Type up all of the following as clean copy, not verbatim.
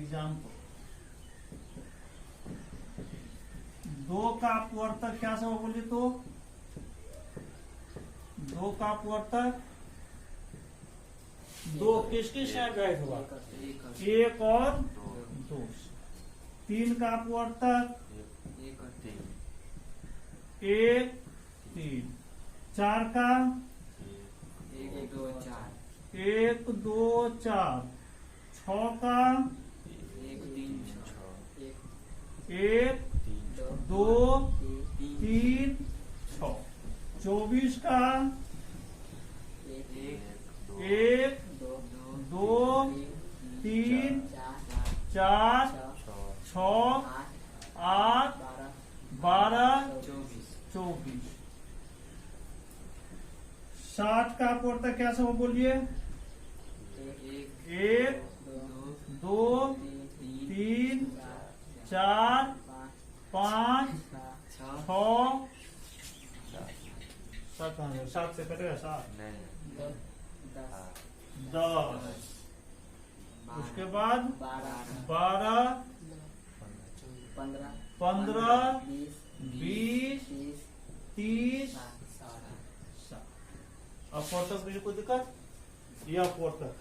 Example, 2 का अपवर्तक क्या सब बोलिए तो 2 का अपवर्तक 2 किसके साथ ऐड हुआ, 1 और 2। 3 का अपवर्तक 1 3। 4 का 1 2 4। 6 का 1 2 3 6। 24 का 1 2 3 4 6 8 12 24। 60 का अपवर्तक क्या सब बोलिए, 1 2 3 4 5 6 7 से कटेगा 7 10। उसके बाद 12 15 20 30 अपवर्तक में कोई दिक्कत, यह अपवर्तक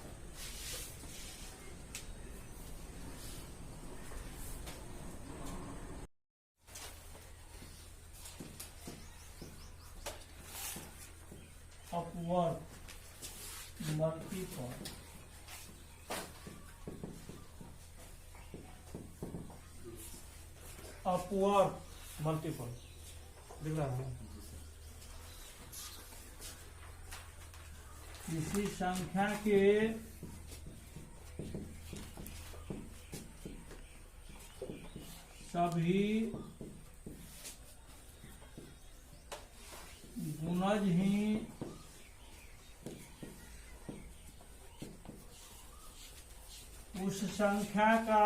अपवर्त मल्टीपल। अपवर्त मल्टीपल दिख रहा है, किसी संख्या के सभी गुणज ही उस संख्या का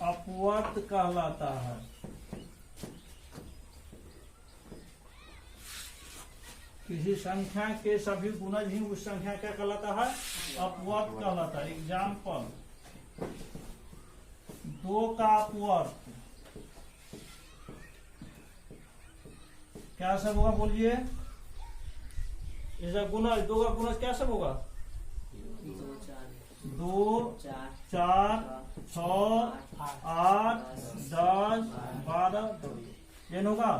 अपवर्त कहलाता है। किसी संख्या के सभी गुणज ही उस संख्या क्या कहलाता है, अपवर्त कहलाता है। एग्जाम्पल, 2 का अपवर्त क्या सब होगा बोलिए, ऐसा गुणज 2 का गुणज क्या सब होगा, 2 4 6 8 10 12 ये होगा।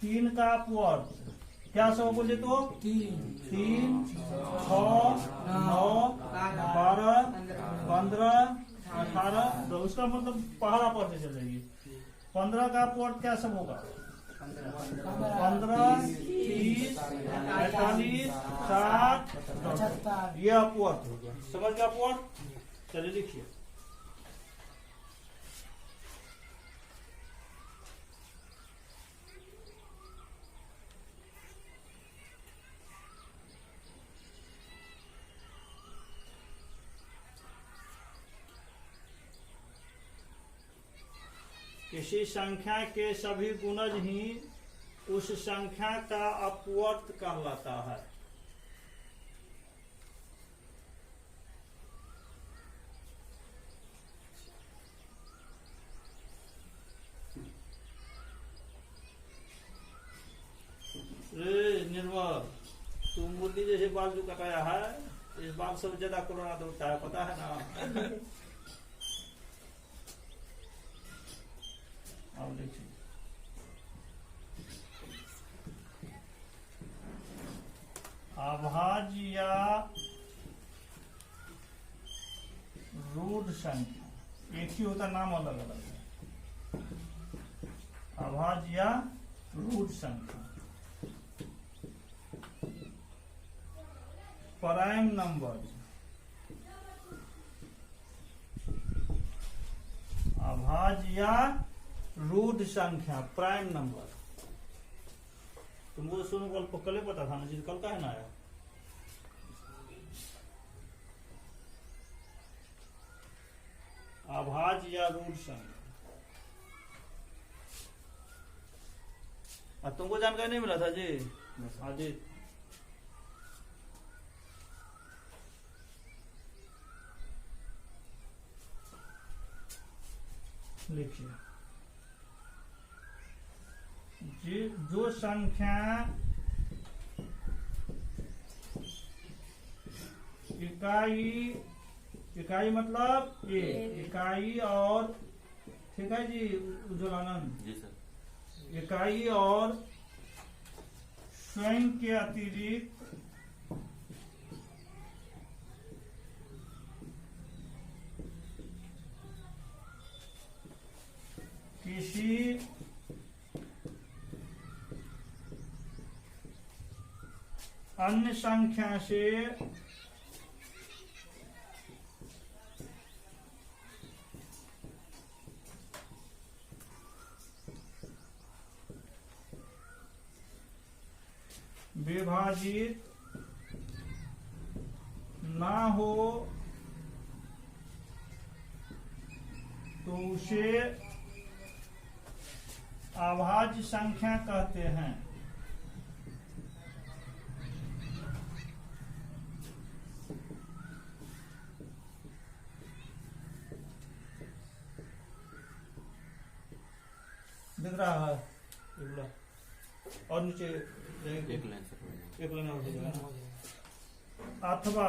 3 का अपवर्त क्या सब बोलिए तो 3 6 9 12 15 18 2। उसका मतलब पहला पढ़ते चलेगी। 15 का अपवर्त क्या सब होगा, 15 30 45 60 75। ये अपवर्त हो गया, समझ गया अपवर्त। चलिए लिखिए, किसी संख्या के सभी गुणज ही उस संख्या का अपवर्त कहलाता है। निर्मल, तू मुरली जैसे बाल जो कटाया है, इस बाल से ज्यादा कोरोना होता है, पता है ना। अब देखिए, अभाज्य या रूढ़ संख्या एक ही होता, नाम अलग अलग है। अभाज्य या रूढ़ संख्या, प्राइम नंबर, अभाज्य या रूढ़ संख्या प्राइम नंबर। तुमको सुनो, कल ही पता था ना, जिस कल का है ना आया। अभाज्य या रूढ़ संख्या तुमको जानकारी नहीं मिला था जी? हाँ जी। लिखिए जी, जो संख्या इकाई मतलब इकाई और, ठीक है जी उज्ज्वल आनंद जी सर। इकाई और स्वयं के अतिरिक्त किसी अन्य संख्या से विभाजित ना हो तो उसे अभाज्य संख्या कहते हैं। दिख रहा है? और नीचे एक लाइन सर। एक लाइन और हो जाएगा। अथवा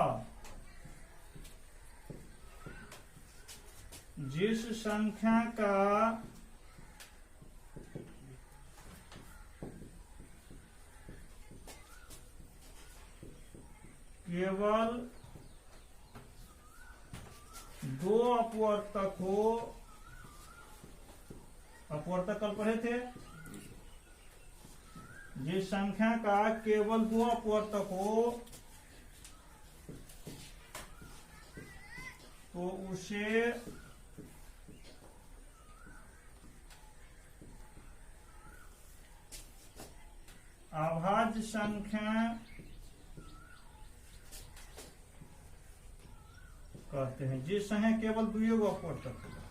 जिस संख्या का केवल दो अपवर्तक हो, अपवर्तक कल पढ़े थे, जिस संख्या का केवल दो अपवर्तक हो तो उसे अभाज्य संख्या कहते हैं। जिस संख्या केवल दो अपवर्तक होगा,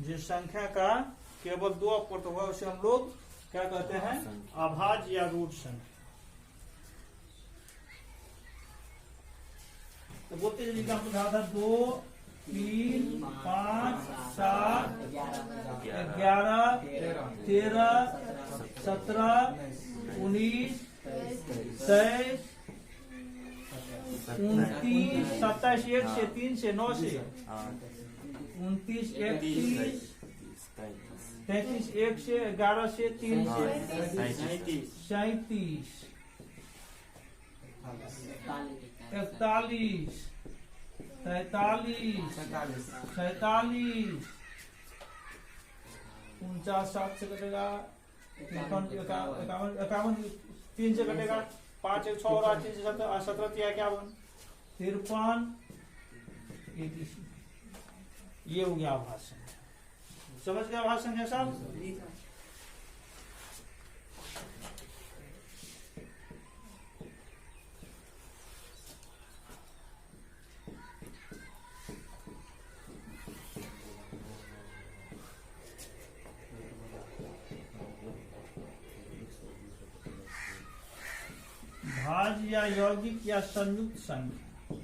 जिस संख्या का केवल दो अपवर्तक होगा उसे हम लोग क्या कहते हैं? अभाज्य या रूट संख्या। तो बोलते हैं एग्जाम्पल था 2, 3, 5, 7, 11, 13, 17, 19, 23, 29, 27, 1 से 3 से 9 से 29, 31, 33, 1 से 11 से 3 से 37, 41, 43, 47, 49, 7 से कटेगा, 51, 3 से कटेगा, 5, 1, 6 और 8, 3 से 17, 51, 53, ये हो गया आभाज्य संख्या। समझ गया आभाज्य संख्या साहब? भाज्य या यौगिक या संयुक्त संख्या,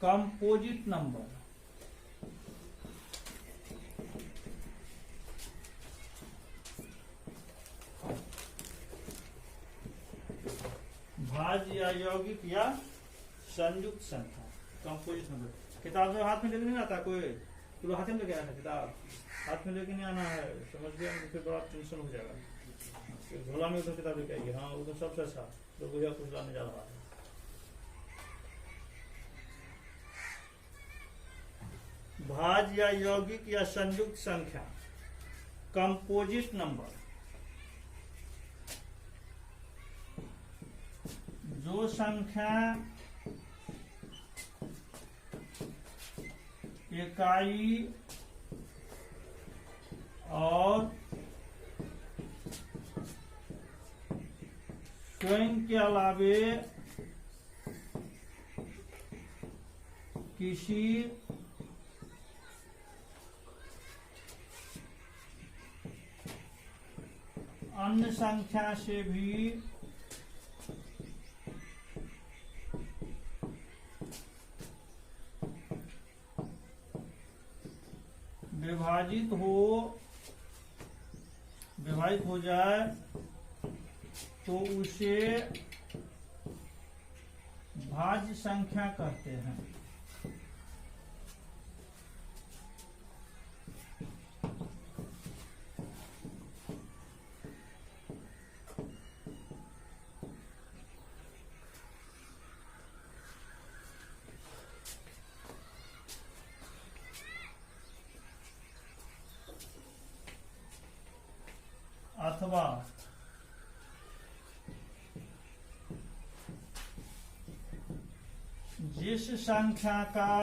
कंपोजिट नंबर, भाज्य या यौगिक या संयुक्त संख्या, कंपोजिट नंबर। किताब में हाथ में लेके नहीं आता कोई, तो हाथ में लेके आना, किताब हाथ में लेके नहीं आना है, समझ गया? फिर बड़ा टेंशन हो जाएगा। झोला में उधर किताब लेके आइए। हाँ उधर सबसे अच्छा तो भैया कुछ लाने जा रहा है। भाज्य या यौगिक या संयुक्त संख्या, कंपोजिट नंबर, जो संख्या इकाई और स्वयं के अलावे किसी अन्य संख्या से भी विभाजित हो जाए तो उसे भाज्य संख्या कहते हैं। अथवा जिस संख्या का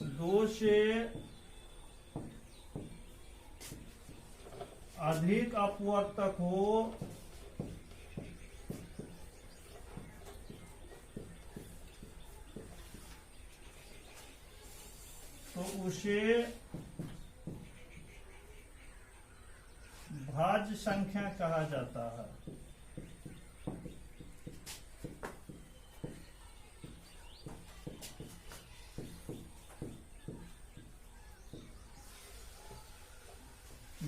दो से अधिक अपवर्तक हो तो उसे भाज्य संख्या कहा जाता है।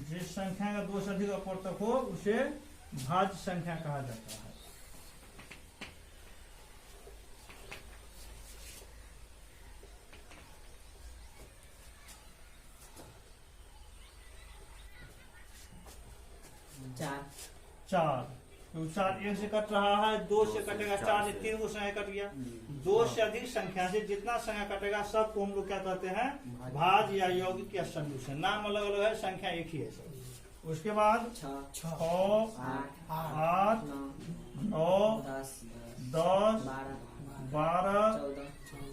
जिस संख्या का दो से अधिक अपवर्तक हो उसे भाज्य संख्या कहा जाता है। चार तो चार एक से कट रहा है, दो से कटेगा, चार से तीन को संख्या कट गया। दो से अधिक संख्या से जितना संख्या कटेगा सबको हम लोग क्या कहते हैं, भाज्य या यौगिक या संयुक्त। नाम अलग अलग है, संख्या एक ही है सब। उसके बाद 6, 8, 9, 10, 12,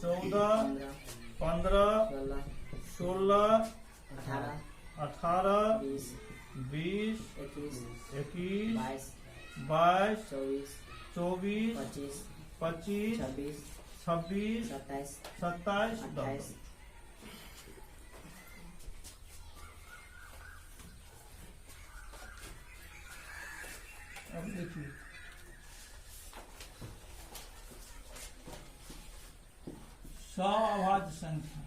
14, 15, 16, 18, 20, 21, 22, 24, 25, 26, 27, 28। अब देखिए सअभाज्य संख्या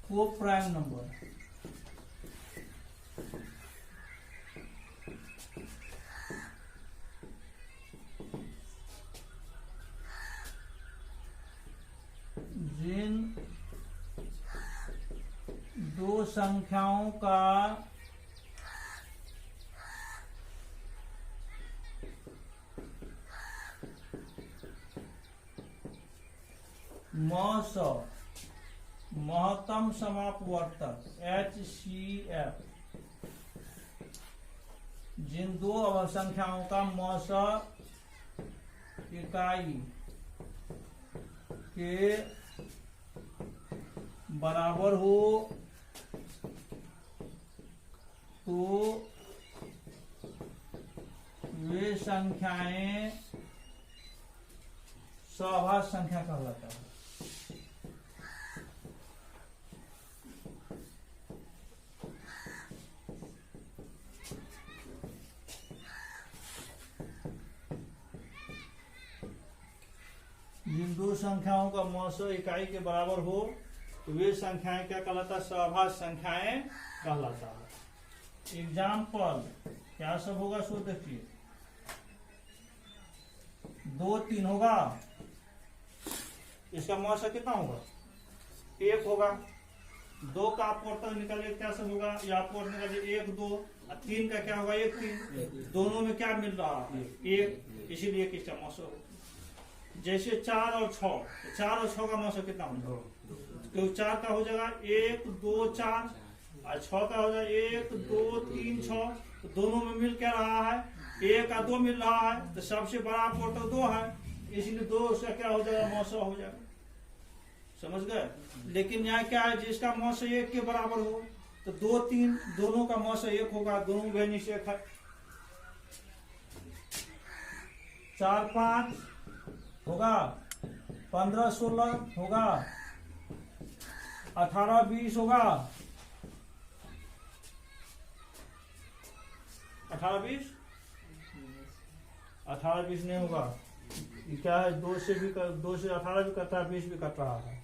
को प्राइम नंबर जिन दो संख्याओं का मौस महत्तम समापवर्तक HCF, जिन दो संख्याओं का मौस इकाई के बराबर हो तो वे संख्याएं सअभाज्य संख्या कहलाता है। जिन दो संख्याओं का मौस इकाई के बराबर हो तो वे संख्याएं क्या कहलाता है, सअभाज्य संख्याएं कहलाता है। एग्जाम्पल क्या सब होगा सो देखिए, 2, 3 होगा, इसका मौस कितना होगा, 1 होगा। 2 का अपवर्तक निकालिए क्या सब होगा, या अपवर्तक निकालिए 1, 2, और 3 का क्या होगा 1, 3। दोनों में क्या मिल रहा है 1, इसीलिए इसका मौस होगा। जैसे 4 और 6, 4 और 6 का मौसम कितना होगा, तो 4 का हो जाएगा 1, 2, 4, और 6 का हो जाएगा 1, 2, 3, 6। तो दोनों में मिल क्या रहा है, 1 का 2 मिल रहा है, तो सबसे बड़ा अपवर्तक 2 है, इसलिए 2 से क्या हो जाएगा, मौसम हो जाएगा। समझ गए। लेकिन यहाँ क्या है, जिसका मौसम 1 के बराबर हो तो 2, 3 दोनों का मौसम 1 होगा, दोनों में से 1 है। 4 5 होगा, 15 16 होगा, 18 20 होगा, 18 20 नहीं होगा। ये क्या है, 2 से 18 भी कट रहा है, 20 भी कट रहा है।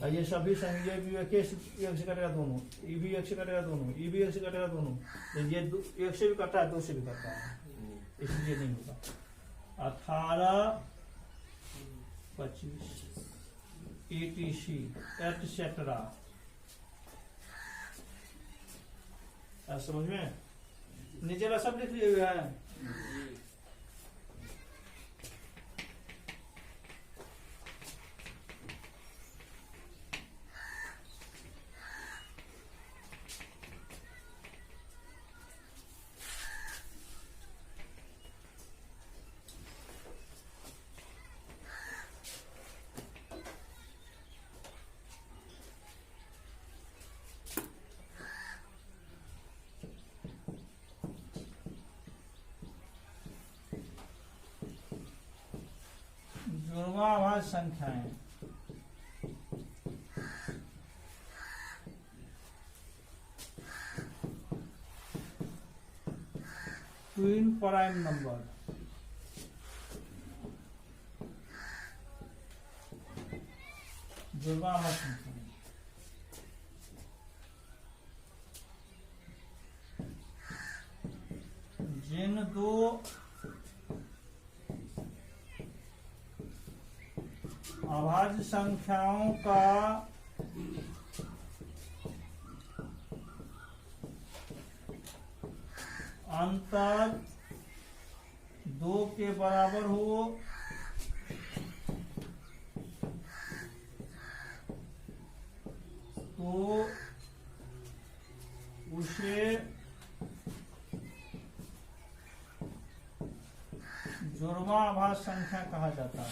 और ये सभी संख्या भी एक से कटेगा दोनों, ये भी एक से कटेगा दोनों, ये भी एक से कटेगा दोनों। तो ये एक से भी कट रहा है, 2 से भी कट रहा है, इसलिए नहीं होगा। 18 25 etc एटसेट्रा। समझ में? नीचे वाला सब लिख लिए हुए हैं। जुड़वाभाज्य संख्याएं ट्विन प्राइम नंबर जुड़वाभाज्य संख्याएं जिन दो अभाज्य संख्याओं का अंतर 2 के बराबर हो तो उसे जुड़वा अभाज्य संख्या कहा जाता है।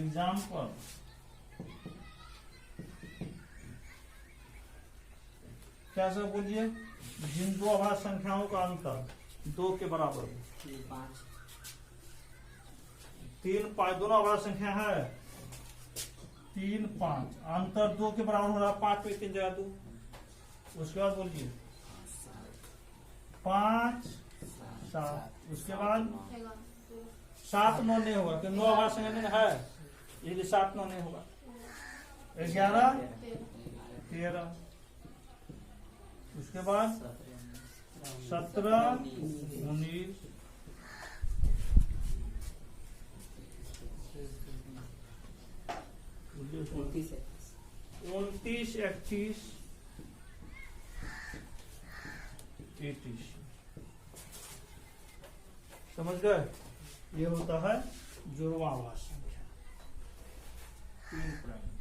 एग्जाम्पल, क्या सब बोलिए? जिन दो अभाज्य संख्याओं का अंतर 2 के बराबर हो। 3 5 दोनों अभाज्य संख्या है, 3 5 अंतर 2 के बराबर हो रहा है, 5 पे 3 जगह 2। उसके बाद बोलिए 5 7, उसके बाद 7 9 नहीं होगा, क्योंकि 9 अभाज्य संख्या है, इसलिए 7 9 नहीं होगा। 11 13, उसके बाद 17 19, 29 31 33। समझ गए? ये होता है जुड़वा अभाज्य संख्या 3 प्राइम।